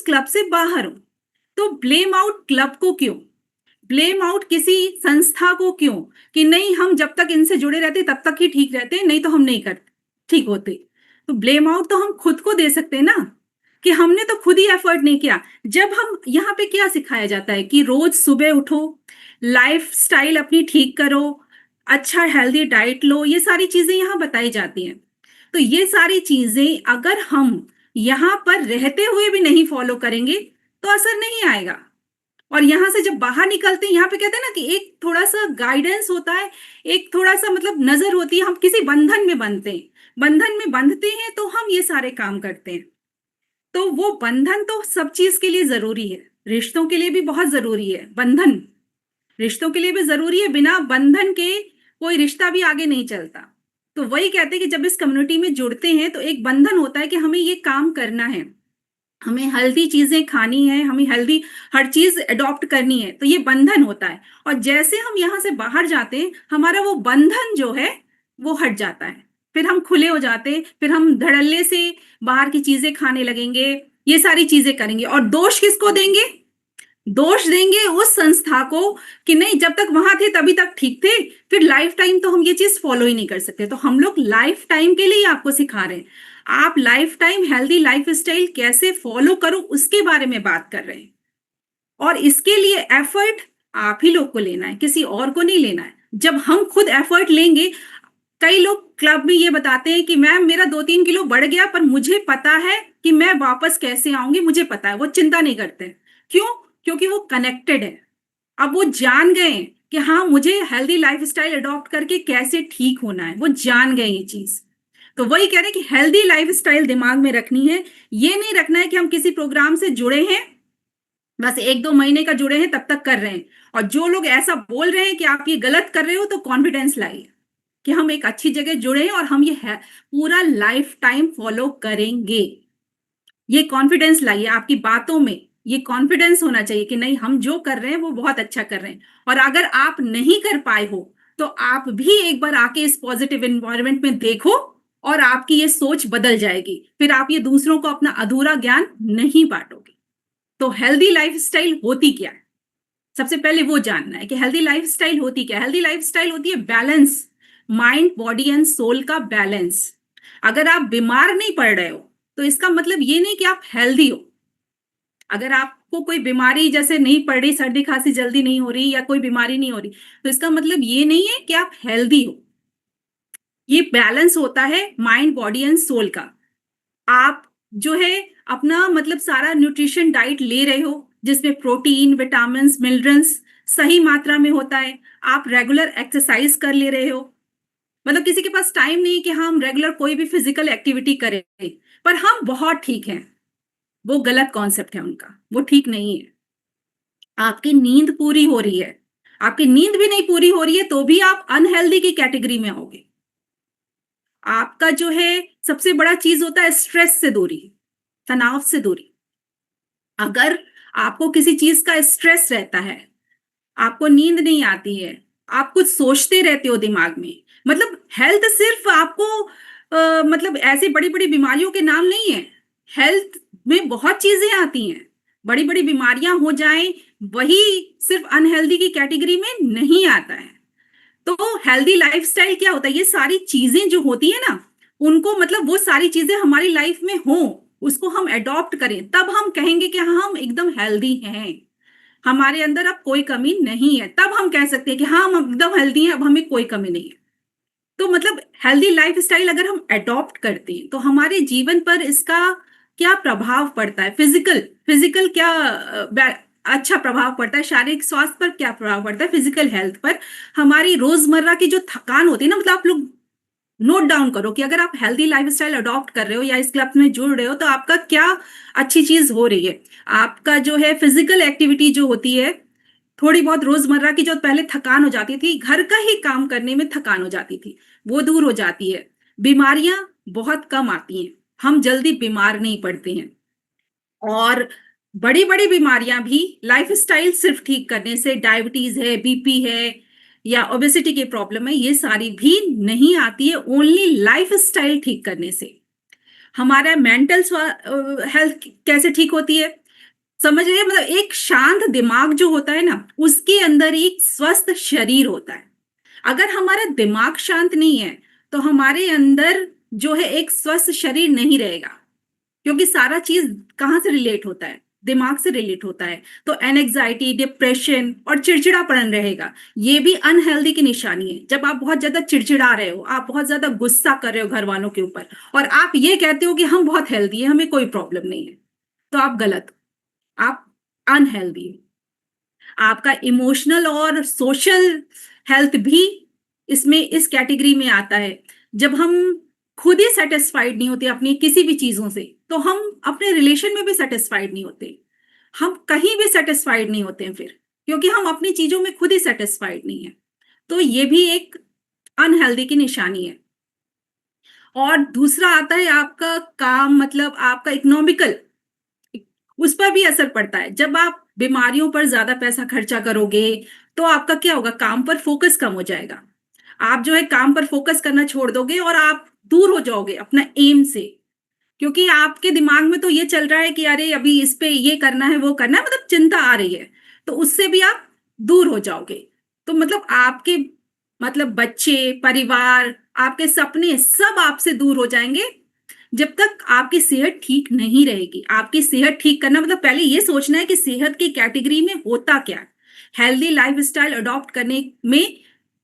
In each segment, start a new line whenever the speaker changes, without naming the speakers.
उस क्लब से बाहर हूं। तो ब्लेम आउट क्लब को क्यों, ब्लेम आउट किसी संस्था को क्यों, कि नहीं हम जब तक इनसे जुड़े रहते तब तक ही ठीक रहते, नहीं तो हम नहीं करते ठीक होते। तो ब्लेम आउट तो हम खुद को दे सकते हैं ना, कि हमने तो खुद ही एफर्ट नहीं किया। जब हम यहाँ पे क्या सिखाया जाता है कि रोज सुबह उठो, लाइफ स्टाइल अपनी ठीक करो, अच्छा हेल्दी डाइट लो, ये सारी चीजें यहाँ बताई जाती हैं। तो ये सारी चीजें अगर हम यहाँ पर रहते हुए भी नहीं फॉलो करेंगे तो असर नहीं आएगा। और यहां से जब बाहर निकलते हैं, यहाँ पे कहते हैं ना कि एक थोड़ा सा गाइडेंस होता है, एक थोड़ा सा मतलब नजर होती है, हम किसी बंधन में बंधते हैं, बंधन में बंधते हैं तो हम ये सारे काम करते हैं। तो वो बंधन तो सब चीज के लिए जरूरी है, रिश्तों के लिए भी बहुत जरूरी है बंधन, रिश्तों के लिए भी जरूरी है, बिना बंधन के कोई रिश्ता भी आगे नहीं चलता। तो वही कहते हैं कि जब इस कम्युनिटी में जुड़ते हैं तो एक बंधन होता है कि हमें ये काम करना है, हमें हेल्दी चीजें खानी है, हमें हेल्दी हर चीज अडॉप्ट करनी है, तो ये बंधन होता है। और जैसे हम यहाँ से बाहर जाते हैं, हमारा वो बंधन जो है वो हट जाता है, फिर हम खुले हो जाते हैं, फिर हम धड़ल्ले से बाहर की चीजें खाने लगेंगे, ये सारी चीजें करेंगे। और दोष किसको देंगे, दोष देंगे उस संस्था को कि नहीं जब तक वहां थे तभी तक ठीक थे, फिर लाइफ टाइम तो हम ये चीज फॉलो ही नहीं कर सकते। तो हम लोग लाइफ टाइम के लिए आपको सिखा रहे हैं, आप life time healthy life style कैसे फॉलो करो उसके बारे में बात कर रहे हैं। और इसके लिए एफर्ट आप ही लोग को लेना है, किसी और को नहीं लेना है। जब हम खुद एफर्ट लेंगे, कई लोग क्लब में ये बताते हैं कि मैम मेरा 2-3 किलो बढ़ गया, पर मुझे पता है कि मैं वापस कैसे आऊंगी, मुझे पता है, वो चिंता नहीं करते। क्यों? क्योंकि वो कनेक्टेड है, अब वो जान गए कि हाँ मुझे हेल्दी लाइफस्टाइल अडॉप्ट करके कैसे ठीक होना है, वो जान गए ये चीज। तो वही कह रहे हैं कि हेल्दी लाइफस्टाइल दिमाग में रखनी है, ये नहीं रखना है कि हम किसी प्रोग्राम से जुड़े हैं, बस 1-2 महीने का जुड़े हैं तब तक कर रहे हैं। और जो लोग ऐसा बोल रहे हैं कि आप ये गलत कर रहे हो, तो कॉन्फिडेंस लाइए कि हम एक अच्छी जगह जुड़े हैं और हम ये है पूरा लाइफ टाइम फॉलो करेंगे। ये कॉन्फिडेंस लाइए, आपकी बातों में ये कॉन्फिडेंस होना चाहिए कि नहीं हम जो कर रहे हैं वो बहुत अच्छा कर रहे हैं। और अगर आप नहीं कर पाए हो तो आप भी एक बार आके इस पॉजिटिव एनवायरनमेंट में देखो, और आपकी ये सोच बदल जाएगी, फिर आप ये दूसरों को अपना अधूरा ज्ञान नहीं बांटोगे। तो हेल्दी लाइफस्टाइल होती क्या है, सबसे पहले वो जानना है कि हेल्दी लाइफस्टाइल होती क्या है। हेल्दी लाइफस्टाइल होती है balance, mind body and soul का बैलेंस। अगर आप बीमार नहीं पड़ रहे हो तो इसका मतलब ये नहीं कि आप हेल्दी हो। अगर आपको कोई बीमारी जैसे नहीं पड़ रही, सर्दी खांसी जल्दी नहीं हो रही या कोई बीमारी नहीं हो रही, तो इसका मतलब ये नहीं है कि आप हेल्दी हो। ये बैलेंस होता है माइंड बॉडी एंड सोल का। आप जो है अपना मतलब सारा न्यूट्रिशन डाइट ले रहे हो, जिसमें प्रोटीन विटामिन मिनरल्स सही मात्रा में होता है, आप रेगुलर एक्सरसाइज कर ले रहे हो। मतलब किसी के पास टाइम नहीं कि हम रेगुलर कोई भी फिजिकल एक्टिविटी करें, पर हम बहुत ठीक हैं, वो गलत कॉन्सेप्ट है उनका, वो ठीक नहीं है। आपकी नींद पूरी हो रही है, आपकी नींद भी नहीं पूरी हो रही है तो भी आप अनहेल्दी की कैटेगरी में आओगे। आपका जो है सबसे बड़ा चीज होता है स्ट्रेस से दूरी, तनाव से दूरी। अगर आपको किसी चीज का स्ट्रेस रहता है, आपको नींद नहीं आती है, आप कुछ सोचते रहते हो दिमाग में, मतलब हेल्थ सिर्फ आपको मतलब ऐसे बड़ी बड़ी बीमारियों के नाम नहीं है। हेल्थ में बहुत चीजें आती हैं, बड़ी बड़ी बीमारियां हो जाएं, वही सिर्फ अनहेल्दी की कैटेगरी में नहीं आता है। तो हेल्दी लाइफस्टाइल क्या होता है, ये सारी चीजें जो होती है ना, उनको मतलब वो सारी चीजें हमारी लाइफ में हो, उसको हम अडॉप्ट करें, तब हम कहेंगे कि हाँ हम एकदम हेल्दी हैं, हमारे अंदर अब कोई कमी नहीं है। तब हम कह सकते हैं कि हाँ हम एकदम हेल्दी हैं, अब हमें कोई कमी नहीं है। तो मतलब हेल्दी लाइफस्टाइल अगर हम अडॉप्ट करते हैं तो हमारे जीवन पर इसका क्या प्रभाव पड़ता है, फिजिकल फिजिकल क्या अच्छा प्रभाव पड़ता है, शारीरिक स्वास्थ्य पर क्या प्रभाव पड़ता है, फिजिकल हेल्थ पर, हमारी रोजमर्रा की जो थकान होती है ना, मतलब आप लोग नोट डाउन करो कि अगर आप हेल्दी लाइफस्टाइल अडॉप्ट कर रहे हो या इस क्लब में जुड़ रहे हो तो आपका क्या अच्छी चीज हो रही है। आपका जो है फिजिकल एक्टिविटी जो होती है, थोड़ी बहुत रोजमर्रा की जो पहले थकान हो जाती थी, घर का ही काम करने में थकान हो जाती थी, वो दूर हो जाती है। बीमारियां बहुत कम आती हैं, हम जल्दी बीमार नहीं पड़ते हैं। और बड़ी बड़ी बीमारियां भी लाइफस्टाइल सिर्फ ठीक करने से, डायबिटीज है, बीपी है या ओबेसिटी की प्रॉब्लम है, ये सारी भी नहीं आती है ओनली लाइफस्टाइल ठीक करने से। हमारा मेंटल हेल्थ कैसे ठीक होती है, समझ रहे हैं? मतलब एक शांत दिमाग जो होता है ना, उसके अंदर एक स्वस्थ शरीर होता है। अगर हमारा दिमाग शांत नहीं है, तो हमारे अंदर जो है एक स्वस्थ शरीर नहीं रहेगा, क्योंकि सारा चीज कहाँ से रिलेट होता है? दिमाग से रिलेट होता है। तो एनजाइटी, डिप्रेशन और चिड़चिड़ापन रहेगा। ये भी अनहेल्दी की निशानी है। जब आप बहुत ज्यादा चिड़चिड़ा रहे हो, आप बहुत ज्यादा गुस्सा कर रहे हो घर वालों के ऊपर, और आप ये कहते हो कि हम बहुत हेल्दी है, हमें कोई प्रॉब्लम नहीं है, तो आप गलत हो, आप अनहेल्दी हो। आपका इमोशनल और सोशल हेल्थ भी इसमें इस कैटेगरी में आता है। जब हम खुद ही सेटिस्फाइड नहीं होते अपनी किसी भी चीजों से, तो हम अपने रिलेशन में भी सेटिस्फाइड नहीं होते, हम कहीं भी सेटिस्फाइड नहीं होते हैं फिर, क्योंकि हम अपनी चीजों में खुद ही सेटिस्फाइड नहीं है। तो ये भी एक अनहेल्दी की निशानी है। और दूसरा आता है आपका काम, मतलब आपका इकोनॉमिकल, उस पर भी असर पड़ता है। जब आप बीमारियों पर ज्यादा पैसा खर्चा करोगे, तो आपका क्या होगा? काम पर फोकस कम हो जाएगा। आप जो है काम पर फोकस करना छोड़ दोगे और आप दूर हो जाओगे अपना एम से, क्योंकि आपके दिमाग में तो ये चल रहा है कि अरे अभी इस पे ये करना है, वो करना है, मतलब चिंता आ रही है, तो उससे भी आप दूर हो जाओगे। तो मतलब आपके, मतलब बच्चे, परिवार, आपके सपने सब आपसे दूर हो जाएंगे, जब तक आपकी सेहत ठीक नहीं रहेगी। आपकी सेहत ठीक करना मतलब पहले ये सोचना है कि सेहत की कैटेगरी में होता क्या है। हेल्दी लाइफस्टाइल अडॉप्ट करने में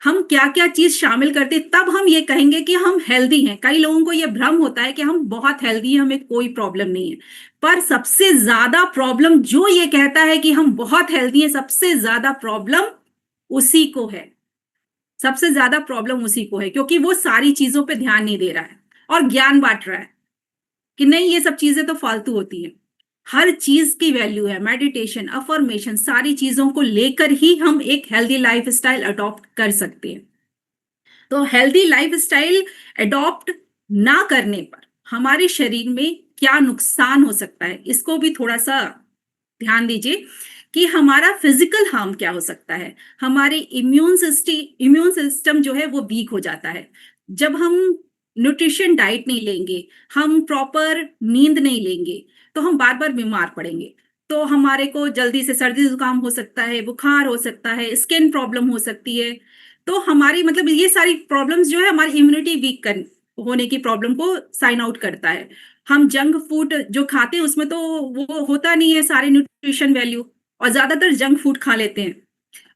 हम क्या क्या चीज शामिल करते, तब हम ये कहेंगे कि हम हेल्दी हैं। कई लोगों को ये भ्रम होता है कि हम बहुत हेल्दी हैं, हमें कोई प्रॉब्लम नहीं है। पर सबसे ज्यादा प्रॉब्लम जो ये कहता है कि हम बहुत हेल्दी हैं, सबसे ज्यादा प्रॉब्लम उसी को है। सबसे ज्यादा प्रॉब्लम उसी को है, क्योंकि वो सारी चीजों पे ध्यान नहीं दे रहा है और ज्ञान बांट रहा है कि नहीं, ये सब चीजें तो फालतू होती हैं। हर चीज की वैल्यू है। मेडिटेशन, अफर्मेशन, सारी चीजों को लेकर ही हम एक हेल्दी लाइफस्टाइल अडॉप्ट कर सकते हैं। तो हेल्दी लाइफस्टाइल अडॉप्ट ना करने पर हमारे शरीर में क्या नुकसान हो सकता है, इसको भी थोड़ा सा ध्यान दीजिए कि हमारा फिजिकल हार्म क्या हो सकता है। हमारे इम्यून सिस्टम जो है वो वीक हो जाता है। जब हम न्यूट्रिशन डाइट नहीं लेंगे, हम प्रॉपर नींद नहीं लेंगे, तो हम बार बार बीमार पड़ेंगे। तो हमारे को जल्दी से सर्दी जुकाम हो सकता है, बुखार हो सकता है, स्किन प्रॉब्लम हो सकती है। तो हमारी, मतलब ये सारी प्रॉब्लम्स जो है हमारी इम्यूनिटी वीक कर होने की प्रॉब्लम को साइन आउट करता है। हम जंक फूड जो खाते हैं उसमें तो वो होता नहीं है सारे न्यूट्रिशन वैल्यू, और ज्यादातर जंक फूड खा लेते हैं।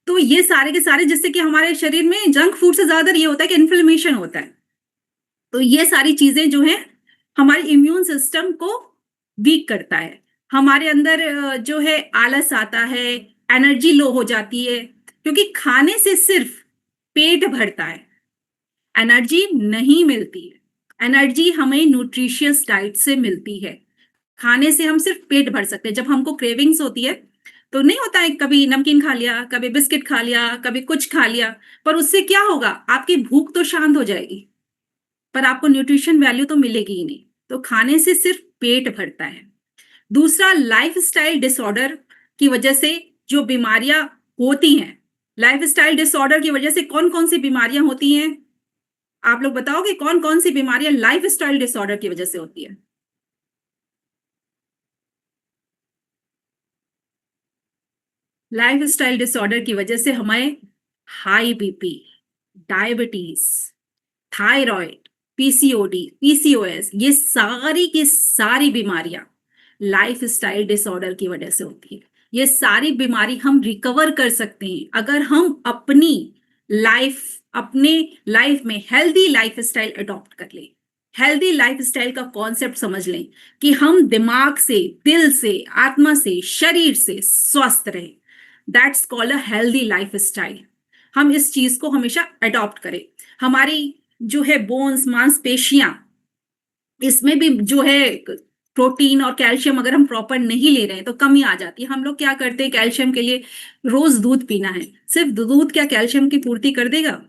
तो ये सारे के सारे, जिससे कि हमारे शरीर में जंक फूड से ज्यादा ये होता है कि इन्फ्लेमेशन होता है। तो ये सारी चीजें जो है हमारे इम्यून सिस्टम को वीक करता है। हमारे अंदर जो है आलस आता है, एनर्जी लो हो जाती है, क्योंकि खाने से सिर्फ पेट भरता है, एनर्जी नहीं मिलती है। एनर्जी हमें न्यूट्रिशियस डाइट से मिलती है। खाने से हम सिर्फ पेट भर सकते हैं। जब हमको क्रेविंग्स होती है, तो नहीं होता है, कभी नमकीन खा लिया, कभी बिस्किट खा लिया, कभी कुछ खा लिया, पर उससे क्या होगा? आपकी भूख तो शांत हो जाएगी, पर आपको न्यूट्रिशन वैल्यू तो मिलेगी ही नहीं। तो खाने से सिर्फ पेट भरता है। दूसरा, लाइफस्टाइल डिसऑर्डर की वजह से जो बीमारियां होती हैं, लाइफस्टाइल डिसऑर्डर की वजह से कौन कौन सी बीमारियां होती हैं? आप लोग बताओगे कौन कौन सी बीमारियां लाइफस्टाइल डिसऑर्डर की वजह से होती है? लाइफस्टाइल डिसऑर्डर की वजह से हमें high BP, diabetes, thyroid, PCOD, PCOS, ये सारी की सारी बीमारियां लाइफस्टाइल डिसऑर्डर की वजह से होती है। ये सारी बीमारी हम रिकवर कर सकते हैं अगर हम लाइफ अपने लाइफ में हेल्दी लाइफस्टाइल अडॉप्ट कर लें। हेल्दी लाइफस्टाइल का कॉन्सेप्ट समझ लें कि हम दिमाग से, दिल से, आत्मा से, शरीर से स्वस्थ रहें। That's called a healthy lifestyle. हम इस चीज को हमेशा अडॉप्ट करें। हमारी जो है बोन्स, मांसपेशियां, इसमें भी जो है प्रोटीन और कैल्शियम अगर हम प्रॉपर नहीं ले रहे हैं तो कमी आ जाती है। हम लोग क्या करते हैं कैल्शियम के लिए? रोज दूध पीना है। सिर्फ दूध क्या कैल्शियम की पूर्ति कर देगा?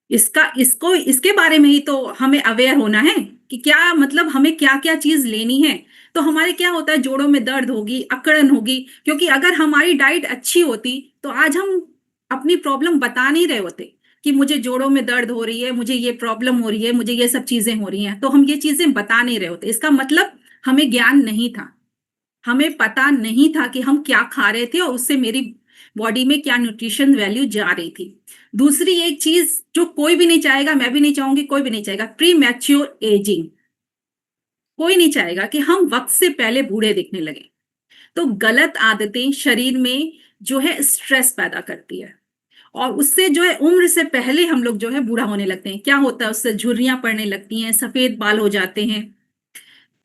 इसके बारे में ही तो हमें अवेयर होना है कि क्या, मतलब हमें क्या क्या चीज लेनी है। तो हमारे क्या होता है, जोड़ों में दर्द होगी, अकड़न होगी, क्योंकि अगर हमारी डाइट अच्छी होती तो आज हम अपनी प्रॉब्लम बता नहीं रहे होते कि मुझे जोड़ों में दर्द हो रही है, मुझे ये प्रॉब्लम हो रही है, मुझे ये सब चीजें हो रही हैं। तो हम ये चीजें बता नहीं रहे होते, इसका मतलब हमें ज्ञान नहीं था। हमें पता नहीं था कि हम क्या खा रहे थे और उससे मेरी बॉडी में क्या न्यूट्रिशन वैल्यू जा रही थी। दूसरी एक चीज जो कोई भी नहीं चाहेगा, मैं भी नहीं चाहूंगी, कोई भी नहीं चाहेगा, प्री मैच्योर एजिंग। कोई नहीं चाहेगा कि हम वक्त से पहले बूढ़े दिखने लगे। तो गलत आदतें शरीर में जो है स्ट्रेस पैदा करती है और उससे जो है उम्र से पहले हम लोग जो है बूढ़ा होने लगते हैं। क्या होता है, उससे झुर्रियां पड़ने लगती हैं, सफेद बाल हो जाते हैं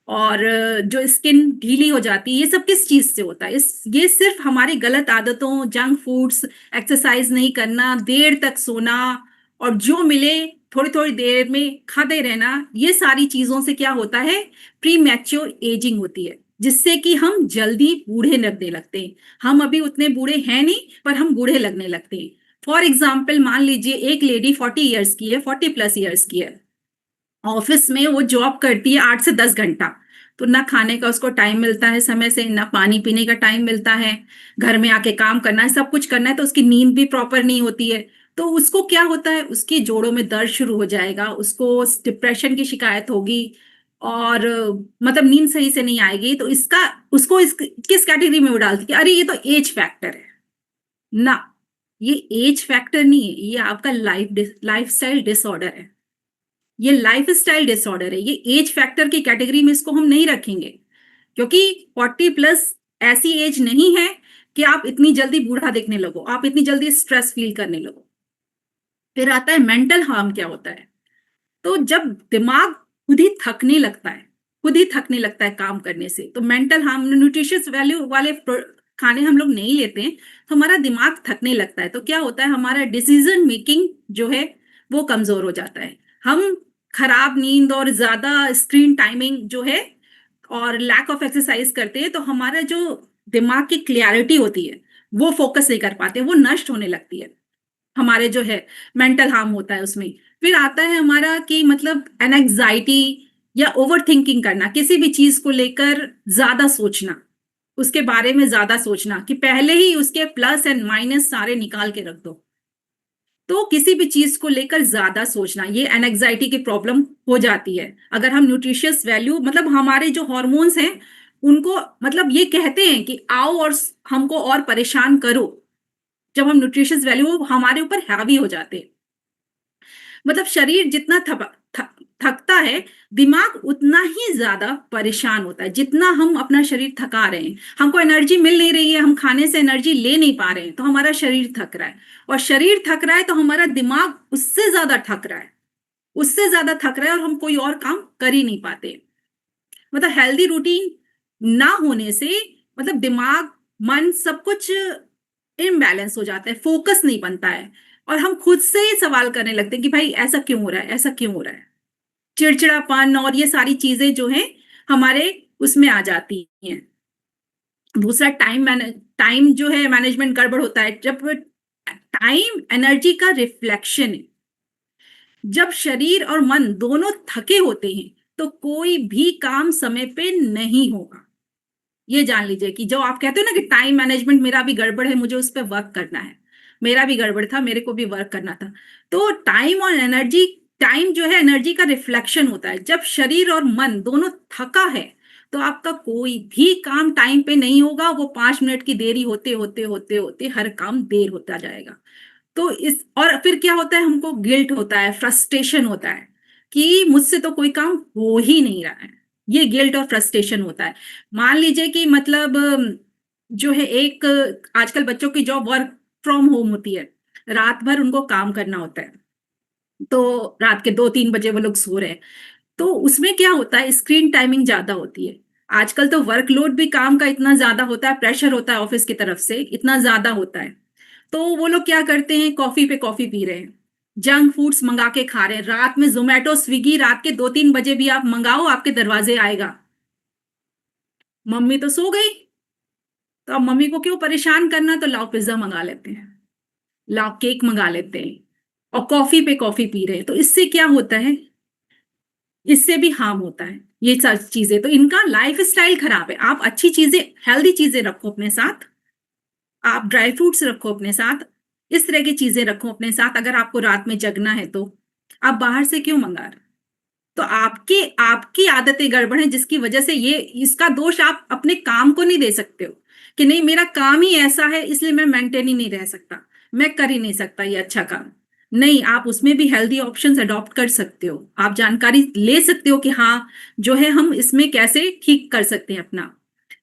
और जो स्किन ढीली हो जाती है। ये सब किस चीज से होता है? ये सिर्फ हमारी गलत आदतों, जंक फूड्स, एक्सरसाइज नहीं करना, देर तक सोना और जो मिले थोड़ी थोड़ी देर में खाते रहना, ये सारी चीजों से क्या होता है, प्री मैच्योर एजिंग होती है, जिससे कि हम जल्दी बूढ़े लगने लगते हैं। हम अभी उतने बूढ़े हैं नहीं, पर हम बूढ़े लगने लगते हैं। फॉर एग्जाम्पल, मान लीजिए एक लेडी 40 ईयर्स की है, 40+ ईयर्स की है, ऑफिस में वो जॉब करती है 8 से 10 घंटा, तो ना खाने का उसको टाइम मिलता है समय से, ना पानी पीने का टाइम मिलता है, घर में आके काम करना है, सब कुछ करना है, तो उसकी नींद भी प्रॉपर नहीं होती है। तो उसको क्या होता है, उसके जोड़ों में दर्द शुरू हो जाएगा, उसको डिप्रेशन की शिकायत होगी और मतलब नींद सही से नहीं आएगी। तो इसका उसको किस कैटेगरी में वो डालती है, अरे ये तो एज फैक्टर है ना। ये एज फैक्टर नहीं है, ये आपका लाइफस्टाइल डिसऑर्डर है। ये लाइफस्टाइल डिसऑर्डर है, ये एज फैक्टर की कैटेगरी में इसको हम नहीं रखेंगे, क्योंकि 40+ ऐसी एज नहीं है कि आप इतनी जल्दी बूढ़ा दिखने लगो, आप इतनी जल्दी स्ट्रेस फील करने लगो। फिर आता है मेंटल हार्म। क्या होता है, तो जब दिमाग खुद ही थकने लगता है, खुद ही थकने लगता है काम करने से, तो मेंटल हार्म, न्यूट्रिशियस वैल्यू वाले खाने हम लोग नहीं लेते हैं, तो हमारा दिमाग थकने लगता है। तो क्या होता है, हमारा डिसीजन मेकिंग जो है वो कमजोर हो जाता है। हम खराब नींद और ज्यादा स्क्रीन टाइमिंग जो है और लैक ऑफ एक्सरसाइज करते हैं, तो हमारा जो दिमाग की क्लियरिटी होती है वो फोकस नहीं कर पाते, वो नष्ट होने लगती है। हमारे जो है मेंटल हार्म होता है उसमें। फिर आता है हमारा कि मतलब एनजाइटी या ओवर थिंकिंग करना, किसी भी चीज को लेकर ज्यादा सोचना, उसके बारे में ज्यादा सोचना कि पहले ही उसके प्लस एंड माइनस सारे निकाल के रख दो। तो किसी भी चीज को लेकर ज्यादा सोचना, ये एनजाइटी की प्रॉब्लम हो जाती है। अगर हम न्यूट्रिशियस वैल्यू, मतलब हमारे जो हॉर्मोन्स हैं उनको, मतलब ये कहते हैं कि आओ और हमको और परेशान करो, जब हम न्यूट्रिशियस वैल्यू हमारे ऊपर हावी हो जाते हैं। मतलब शरीर जितना थकता है, दिमाग उतना ही ज्यादा परेशान होता है। जितना हम अपना शरीर थका रहे हैं, हमको एनर्जी मिल नहीं रही है, हम खाने से एनर्जी ले नहीं पा रहे हैं, तो हमारा शरीर थक रहा है। और शरीर थक रहा है तो हमारा दिमाग उससे ज्यादा थक रहा है, उससे ज्यादा थक रहा है, और हम कोई और काम कर ही नहीं पाते। मतलब हेल्दी रूटीन ना होने से मतलब दिमाग, मन, सब कुछ इम्बैलेंस हो जाता है, फोकस नहीं बनता है, और हम खुद से ही सवाल करने लगते हैं कि भाई ऐसा क्यों हो रहा है, ऐसा क्यों हो रहा है। चिड़चिड़ापन और ये सारी चीजें जो हैं हमारे उसमें आ जाती हैं। दूसरा टाइम जो है मैनेजमेंट गड़बड़ होता है। जब टाइम एनर्जी का रिफ्लेक्शन है, जब शरीर और मन दोनों थके होते हैं तो कोई भी काम समय पे नहीं होगा। ये जान लीजिए कि जो आप कहते हो ना कि टाइम मैनेजमेंट मेरा भी गड़बड़ है, मुझे उस पर वर्क करना है, मेरा भी गड़बड़ था, मेरे को भी वर्क करना था। तो टाइम और एनर्जी, टाइम जो है एनर्जी का रिफ्लेक्शन होता है। जब शरीर और मन दोनों थका है तो आपका कोई भी काम टाइम पे नहीं होगा। वो 5 मिनट की देरी होते होते होते होते हर काम देर होता जाएगा। तो इस और फिर क्या होता है, हमको गिल्ट होता है, फ्रस्ट्रेशन होता है कि मुझसे तो कोई काम हो ही नहीं रहा है। ये गिल्ट और फ्रस्ट्रेशन होता है। मान लीजिए कि मतलब जो है एक आजकल बच्चों की जॉब वर्क फ्रॉम होम होती है, रात भर उनको काम करना होता है, तो रात के 2-3 बजे वो लोग सो रहे हैं। तो उसमें क्या होता है, स्क्रीन टाइमिंग ज्यादा होती है। आजकल तो वर्कलोड भी काम का इतना ज्यादा होता है, प्रेशर होता है ऑफिस की तरफ से, इतना ज्यादा होता है। तो वो लोग क्या करते हैं, कॉफी पे कॉफी पी रहे हैं, जंक फूड्स मंगा के खा रहे हैं। रात में जोमेटो स्विगी, रात के 2-3 बजे भी आप मंगाओ, आपके दरवाजे आएगा। मम्मी तो सो गई, तो अब मम्मी को क्यों परेशान करना, तो लाओ पिज्जा मंगा लेते हैं, लाओ केक मंगा लेते हैं, और कॉफी पे कॉफी पी रहे हैं। तो इससे क्या होता है, इससे भी हार्म होता है। ये सब चीजें, तो इनका लाइफ स्टाइल खराब है। आप अच्छी चीजें, हेल्दी चीजें रखो अपने साथ, आप ड्राई फ्रूट्स रखो अपने साथ, इस तरह की चीजें रखो अपने साथ। अगर आपको रात में जगना है तो आप बाहर से क्यों मंगा रहे? तो आपकी आपकी आदतें गड़बड़ हैं, जिसकी वजह से ये इसका दोष आप अपने काम को नहीं दे सकते हो कि नहीं मेरा काम ही ऐसा है इसलिए मैं मेंटेन ही नहीं रह सकता, मैं कर ही नहीं सकता ये अच्छा काम। नहीं, आप उसमें भी हेल्दी ऑप्शंस अडॉप्ट कर सकते हो, आप जानकारी ले सकते हो कि हाँ जो है हम इसमें कैसे ठीक कर सकते हैं अपना।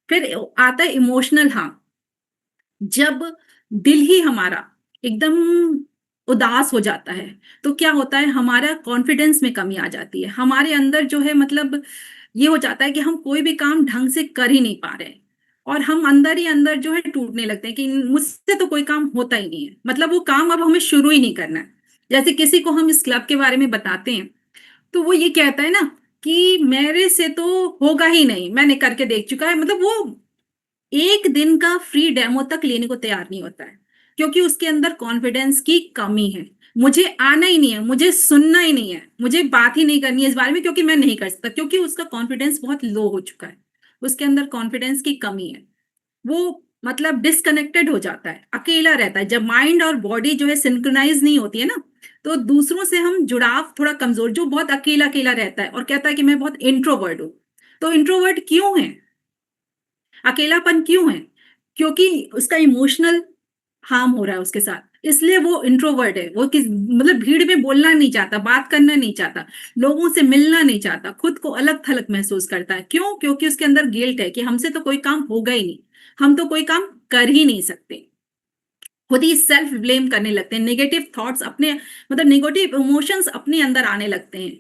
फिर आता है इमोशनल हार्म। जब दिल ही हमारा एकदम उदास हो जाता है तो क्या होता है, हमारा कॉन्फिडेंस में कमी आ जाती है, हमारे अंदर जो है मतलब ये हो जाता है कि हम कोई भी काम ढंग से कर ही नहीं पा रहे हैं, और हम अंदर ही अंदर जो है टूटने लगते हैं कि मुझसे तो कोई काम होता ही नहीं है, मतलब वो काम अब हमें शुरू ही नहीं करना है। जैसे किसी को हम इस क्लब के बारे में बताते हैं तो वो ये कहता है ना कि मेरे से तो होगा ही नहीं, मैंने करके देख चुका है, मतलब वो एक दिन का फ्री डेमो तक लेने को तैयार नहीं होता है, क्योंकि उसके अंदर कॉन्फिडेंस की कमी है। मुझे आना ही नहीं है, मुझे सुनना ही नहीं है, मुझे बात ही नहीं करनी है इस बारे में, क्योंकि मैं नहीं कर सकता, क्योंकि उसका कॉन्फिडेंस बहुत लो हो चुका है, उसके अंदर कॉन्फिडेंस की कमी है। वो मतलब डिस्कनेक्टेड हो जाता है, अकेला रहता है। जब माइंड और बॉडी जो है सिंक्रोनाइज नहीं होती है ना, तो दूसरों से हम जुड़ाव थोड़ा कमजोर, जो बहुत अकेला अकेला रहता है और कहता है कि मैं बहुत इंट्रोवर्ट हूँ। तो इंट्रोवर्ट क्यों है, अकेलापन क्यों है? क्योंकि उसका इमोशनल हार्म हो रहा है उसके साथ, इसलिए वो इंट्रोवर्ट है। वो किस मतलब भीड़ में बोलना नहीं चाहता, बात करना नहीं चाहता, लोगों से मिलना नहीं चाहता, खुद को अलग थलग महसूस करता है। क्यों? क्योंकि उसके अंदर गिल्ट है कि हमसे तो कोई काम होगा ही नहीं, हम तो कोई काम कर ही नहीं सकते। खुद ही सेल्फ ब्लेम करने लगते हैं, नेगेटिव थॉट्स अपने मतलब नेगेटिव इमोशंस अपने अंदर आने लगते हैं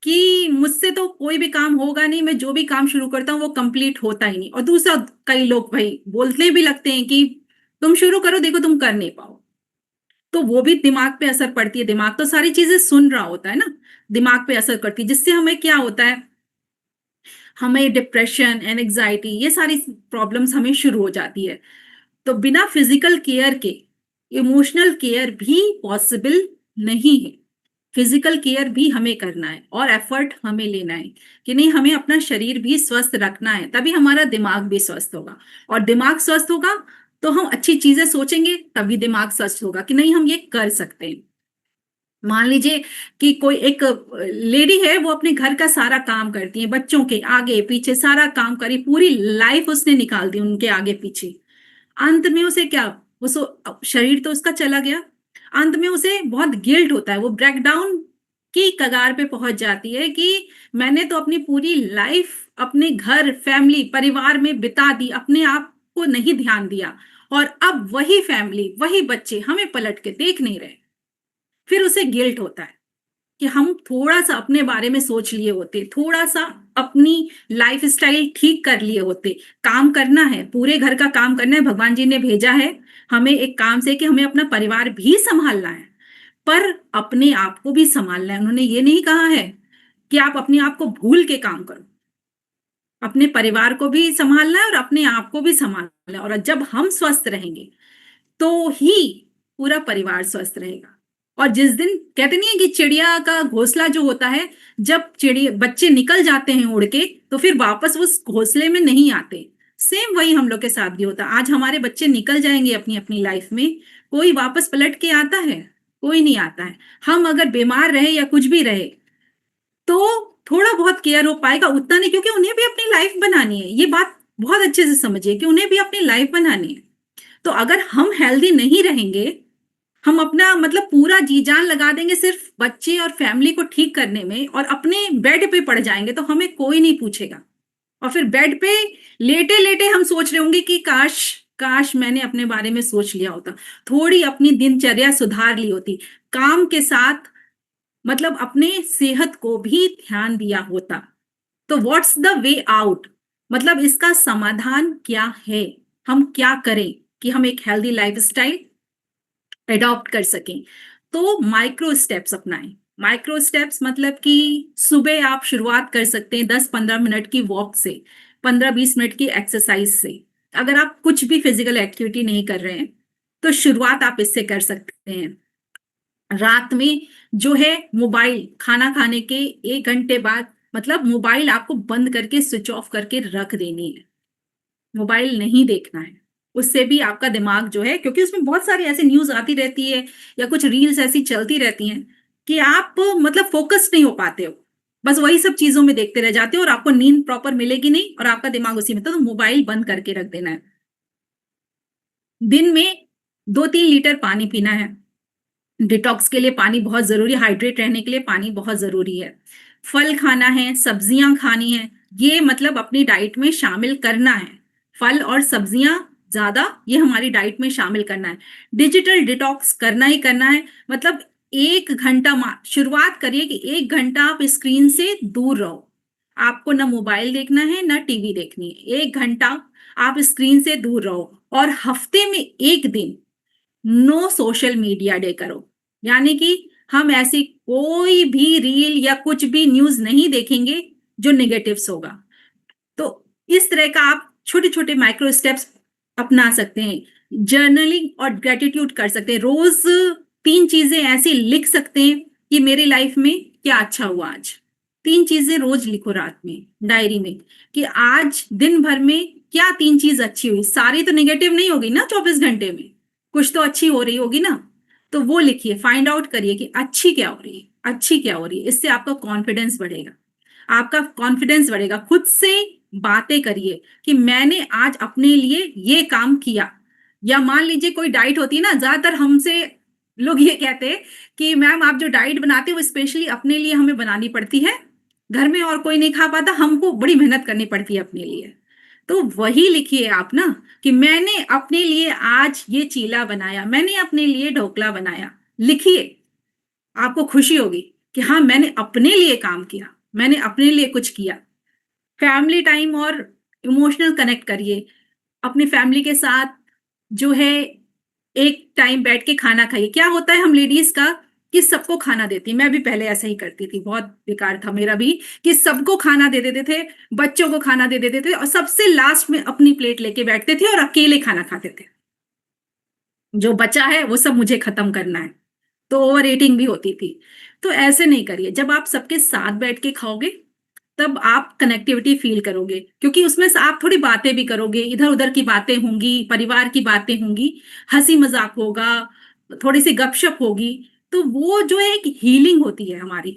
कि मुझसे तो कोई भी काम होगा नहीं, मैं जो भी काम शुरू करता हूँ वो कंप्लीट होता ही नहीं। और दूसरा, कई लोग भाई बोलने भी लगते हैं कि तुम शुरू करो, देखो तुम कर नहीं पाओ। तो वो भी दिमाग पे असर पड़ती है, दिमाग तो सारी चीजें सुन रहा होता है ना, दिमाग पे असर करती है, जिससे हमें क्या होता है, हमें डिप्रेशन एंड एंग्जाइटी ये सारी प्रॉब्लम्स हमें शुरू हो जाती है। तो बिना फिजिकल केयर के इमोशनल केयर भी पॉसिबल नहीं है। फिजिकल केयर भी हमें करना है और एफर्ट हमें लेना है कि नहीं, हमें अपना शरीर भी स्वस्थ रखना है, तभी हमारा दिमाग भी स्वस्थ होगा। और दिमाग स्वस्थ होगा तो हम अच्छी चीजें सोचेंगे, तभी दिमाग स्वस्थ होगा कि नहीं हम ये कर सकते हैं। मान लीजिए कि कोई एक लेडी है, वो अपने घर का सारा काम करती है, बच्चों के आगे पीछे सारा काम करी, पूरी लाइफ उसने निकाल दी उनके आगे पीछे। अंत में उसे क्या, शरीर तो उसका चला गया, अंत में उसे बहुत गिल्ट होता है, वो ब्रेकडाउन की कगार पे पहुंच जाती है कि मैंने तो अपनी पूरी लाइफ अपने घर फैमिली परिवार में बिता दी, अपने आप को नहीं ध्यान दिया, और अब वही फैमिली वही बच्चे हमें पलट के देख नहीं रहे। फिर उसे गिल्ट होता है कि हम थोड़ा सा अपने बारे में सोच लिए होते, थोड़ा सा अपनी लाइफ स्टाइल ठीक कर लिए होते। काम करना है, पूरे घर का काम करना है, भगवान जी ने भेजा है हमें एक काम से कि हमें अपना परिवार भी संभालना है, पर अपने आप को भी संभालना है। उन्होंने ये नहीं कहा है कि आप अपने आप को भूल के काम करो, अपने परिवार को भी संभालना है और अपने आप को भी संभालना है। और जब हम स्वस्थ रहेंगे तो ही पूरा परिवार स्वस्थ रहेगा। और जिस दिन कहते नहीं है कि चिड़िया का घोंसला जो होता है, जब चिड़िया बच्चे निकल जाते हैं उड़ के, तो फिर वापस उस घोंसले में नहीं आते। सेम वही हम लोग के साथ भी होता है। आज हमारे बच्चे निकल जाएंगे अपनी अपनी लाइफ में, कोई वापस पलट के आता है? कोई नहीं आता है। हम अगर बीमार रहे या कुछ भी रहे तो थोड़ा बहुत केयर हो पाएगा, उतना नहीं, क्योंकि उन्हें भी अपनी लाइफ बनानी है। ये बात बहुत अच्छे से समझिए कि उन्हें भी अपनी लाइफ बनानी है। तो अगर हम हेल्दी नहीं रहेंगे, हम अपना मतलब पूरा जी जान लगा देंगे सिर्फ बच्चे और फैमिली को ठीक करने में, और अपने बेड पे पड़ जाएंगे, तो हमें कोई नहीं पूछेगा। और फिर बेड पे लेटे लेटे हम सोच रहे होंगे कि काश काश मैंने अपने बारे में सोच लिया होता, थोड़ी अपनी दिनचर्या सुधार ली होती, काम के साथ मतलब अपने सेहत को भी ध्यान दिया होता। तो व्हाट्स द वे आउट, मतलब इसका समाधान क्या है, हम क्या करें कि हम एक हेल्दी लाइफस्टाइल अडॉप्ट कर सकें? तो माइक्रो स्टेप्स अपनाएं। माइक्रो स्टेप्स मतलब कि सुबह आप शुरुआत कर सकते हैं 10-15 मिनट की वॉक से, 15-20 मिनट की एक्सरसाइज से। अगर आप कुछ भी फिजिकल एक्टिविटी नहीं कर रहे हैं तो शुरुआत आप इससे कर सकते हैं। रात में जो है मोबाइल खाना खाने के 1 घंटे बाद, मतलब मोबाइल आपको बंद करके स्विच ऑफ करके रख देनी है, मोबाइल नहीं देखना है। उससे भी आपका दिमाग जो है, क्योंकि उसमें बहुत सारी ऐसी न्यूज आती रहती है या कुछ रील्स ऐसी चलती रहती हैं कि आप मतलब फोकस नहीं हो पाते हो। बस वही सब चीजों में देखते रह जाते हो और आपको नींद प्रॉपर मिलेगी नहीं और आपका दिमाग उसी में, तो मोबाइल बंद करके रख देना है। दिन में 2-3 लीटर पानी पीना है। डिटॉक्स के लिए पानी बहुत जरूरी है, हाइड्रेट रहने के लिए पानी बहुत जरूरी है। फल खाना है, सब्जियां खानी है, ये मतलब अपनी डाइट में शामिल करना है। फल और सब्जियां ज्यादा ये हमारी डाइट में शामिल करना है। डिजिटल डिटॉक्स करना ही करना है, मतलब 1 घंटा शुरुआत करिए कि 1 घंटा आप स्क्रीन से दूर रहो। आपको ना मोबाइल देखना है ना टीवी देखनी है, 1 घंटा आप स्क्रीन से दूर रहो। और हफ्ते में 1 दिन नो सोशल मीडिया डे करो, यानी कि हम ऐसी कोई भी रील या कुछ भी न्यूज नहीं देखेंगे जो नेगेटिव्स होगा। तो इस तरह का आप छोटे छोटे माइक्रो स्टेप्स अपना सकते हैं। जर्नलिंग और ग्रेटिट्यूड कर सकते हैं, रोज 3 चीजें ऐसी लिख सकते हैं कि मेरी लाइफ में क्या अच्छा हुआ आज। 3 चीजें रोज लिखो रात में डायरी में कि आज दिन भर में क्या 3 चीज अच्छी हुई। सारी तो नेगेटिव नहीं होगी ना 24 घंटे में, कुछ तो अच्छी हो रही होगी ना, तो वो लिखिए, फाइंड आउट करिए कि अच्छी क्या हो रही है, अच्छी क्या हो रही है। इससे आपका कॉन्फिडेंस बढ़ेगा, आपका कॉन्फिडेंस बढ़ेगा। खुद से बातें करिए कि मैंने आज अपने लिए ये काम किया। या मान लीजिए कोई डाइट होती है ना, ज्यादातर हमसे लोग ये कहते हैं कि मैम आप जो डाइट बनाते हो वो स्पेशली अपने लिए हमें बनानी पड़ती है, घर में और कोई नहीं खा पाता, हमको बड़ी मेहनत करनी पड़ती है अपने लिए। तो वही लिखिए आप ना कि मैंने अपने लिए आज ये चीला बनाया, मैंने अपने लिए ढोकला बनाया। लिखिए, आपको खुशी होगी कि हाँ मैंने अपने लिए काम किया, मैंने अपने लिए कुछ किया। फैमिली टाइम और इमोशनल कनेक्ट करिए अपनी फैमिली के साथ, जो है एक टाइम बैठ के खाना खाइए। क्या होता है हम लेडीज का कि सबको खाना देती, मैं भी पहले ऐसा ही करती थी, बहुत बेकार था मेरा भी, कि सबको खाना दे देते थे, बच्चों को खाना दे देते थे और सबसे लास्ट में अपनी प्लेट लेके बैठते थे और अकेले खाना खाते थे। जो बचा है वो सब मुझे खत्म करना है, तो ओवर ईटिंग भी होती थी। तो ऐसे नहीं करिए, जब आप सबके साथ बैठ के खाओगे तब आप कनेक्टिविटी फील करोगे, क्योंकि उसमें से आप थोड़ी बातें भी करोगे, इधर उधर की बातें होंगी, परिवार की बातें होंगी, हंसी मजाक होगा, थोड़ी सी गपशप होगी। तो वो जो है एक हीलिंग होती है हमारी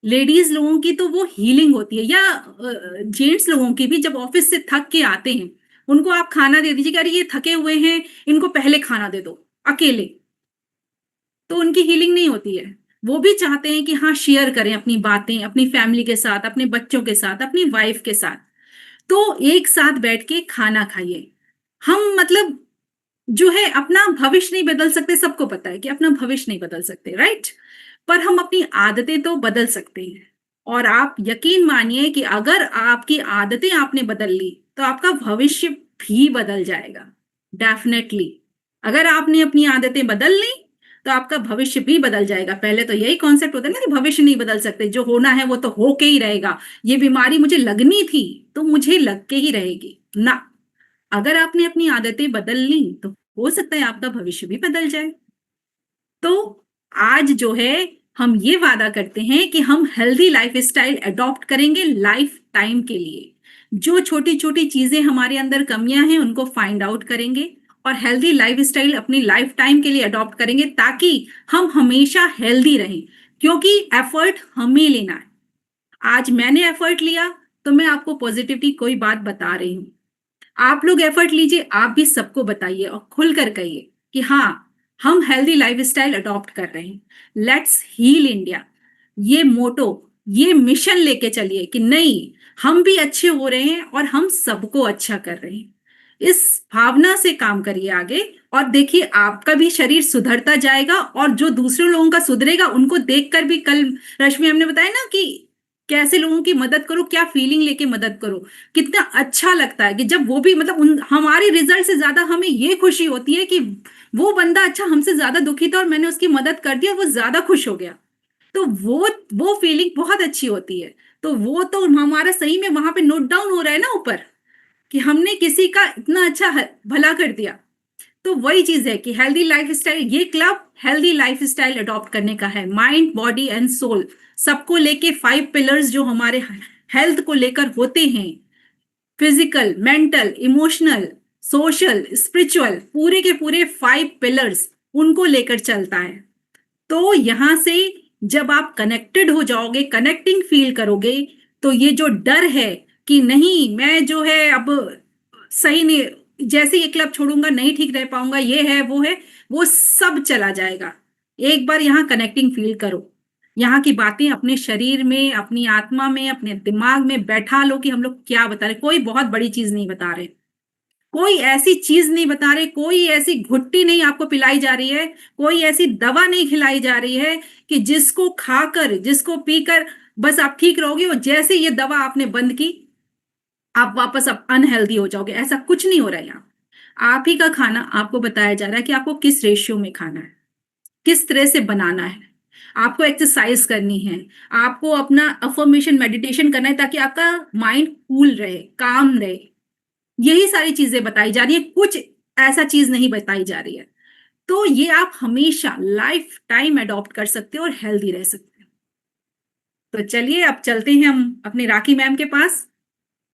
लेडीज लोगों की, तो वो हीलिंग होती है। या जेंट्स लोगों की भी, जब ऑफिस से थक के आते हैं उनको आप खाना दे दीजिए कि अरे ये थके हुए हैं, इनको पहले खाना दे दो अकेले, तो उनकी हीलिंग नहीं होती है। वो भी चाहते हैं कि हाँ शेयर करें अपनी बातें अपनी फैमिली के साथ, अपने बच्चों के साथ, अपनी वाइफ के साथ। तो एक साथ बैठ के खाना खाइए। हम मतलब जो है अपना भविष्य नहीं बदल सकते, सबको पता है कि अपना भविष्य नहीं बदल सकते, राइट, पर हम अपनी आदतें तो बदल सकते हैं। और आप यकीन मानिए कि अगर आपकी आदतें आपने बदल ली तो आपका भविष्य भी बदल जाएगा, डेफिनेटली। अगर आपने अपनी आदतें बदल ली तो आपका भविष्य भी बदल जाएगा। पहले तो यही कॉन्सेप्ट होता है ना कि भविष्य नहीं बदल सकते, जो होना है वो तो होके ही रहेगा। ये बीमारी मुझे लगनी थी तो मुझे लग के ही रहेगी ना। अगर आपने अपनी आदतें बदल ली तो हो सकता है आपका भविष्य भी बदल जाए। तो आज जो है हम ये वादा करते हैं कि हम हेल्दी लाइफस्टाइल अडॉप्ट करेंगे लाइफ टाइम के लिए। जो छोटी छोटी चीजें हमारे अंदर कमियां हैं उनको फाइंड आउट करेंगे और हेल्दी लाइफस्टाइल अपनी लाइफ टाइम के लिए अडॉप्ट करेंगे, ताकि हम हमेशा हेल्दी रहें। क्योंकि एफर्ट हमें लेना है। आज मैंने एफर्ट लिया तो मैं आपको पॉजिटिविटी कोई बात बता रही हूँ। आप लोग एफर्ट लीजिए, आप भी सबको बताइए और खुलकर कहिए कि हाँ हम हेल्दी लाइफस्टाइल अडॉप्ट कर रहे हैं। लेट्स हील इंडिया, ये मोटो, ये मिशन लेके चलिए कि नहीं, हम भी अच्छे हो रहे हैं और हम सबको अच्छा कर रहे हैं। इस भावना से काम करिए आगे, और देखिए आपका भी शरीर सुधरता जाएगा और जो दूसरे लोगों का सुधरेगा उनको देखकर भी, कल रश्मि हमने बताया ना कि कैसे लोगों की मदद करो, क्या फीलिंग लेके मदद करो, कितना अच्छा लगता है कि जब वो भी मतलब हमारी रिजल्ट से ज्यादा हमें ये खुशी होती है कि वो बंदा अच्छा हमसे ज्यादा दुखी था और मैंने उसकी मदद कर दी और वो ज्यादा खुश हो गया। तो वो फीलिंग बहुत अच्छी होती है। तो वो तो हमारा सही में वहां पे नोट डाउन हो रहा है ना ऊपर, कि हमने किसी का इतना अच्छा भला कर दिया। तो वही चीज है कि हेल्दी लाइफस्टाइल, ये क्लब हेल्दी लाइफस्टाइल अडॉप्ट करने का है, माइंड बॉडी एंड सोल सबको लेके 5 पिलर्स जो हमारे हेल्थ को लेकर होते हैं, physical, mental, emotional, social, spiritual, पूरे के पूरे 5 पिलर्स उनको लेकर चलता है। तो यहां से जब आप कनेक्टेड हो जाओगे, कनेक्टिंग फील करोगे, तो ये जो डर है कि नहीं मैं जो है अब सही नहीं, जैसे ये क्लब छोड़ूंगा नहीं ठीक रह पाऊंगा, ये है, वो सब चला जाएगा। एक बार यहाँ कनेक्टिंग फील करो, यहाँ की बातें अपने शरीर में, अपनी आत्मा में, अपने दिमाग में बैठा लो कि हम लोग क्या बता रहे, कोई बहुत बड़ी चीज नहीं बता रहे, कोई ऐसी चीज नहीं बता रहे, कोई ऐसी घुट्टी नहीं आपको पिलाई जा रही है, कोई ऐसी दवा नहीं खिलाई जा रही है कि जिसको खाकर, जिसको पीकर बस आप ठीक रहोगे, और जैसे ये दवा आपने बंद की आप वापस अब अनहेल्दी हो जाओगे। ऐसा कुछ नहीं हो रहा है यहाँ। आप ही का खाना आपको बताया जा रहा है कि आपको किस रेशियो में खाना है, किस तरह से बनाना है, आपको एक्सरसाइज करनी है, आपको अपना अफर्मेशन मेडिटेशन करना है ताकि आपका माइंड कूल रहे, काम रहे। यही सारी चीजें बताई जा रही है, कुछ ऐसा चीज नहीं बताई जा रही है। तो ये आप हमेशा लाइफ टाइम अडॉप्ट कर सकते हो और हेल्दी रह सकते हो। तो चलिए अब चलते हैं हम अपने राखी मैम के पास।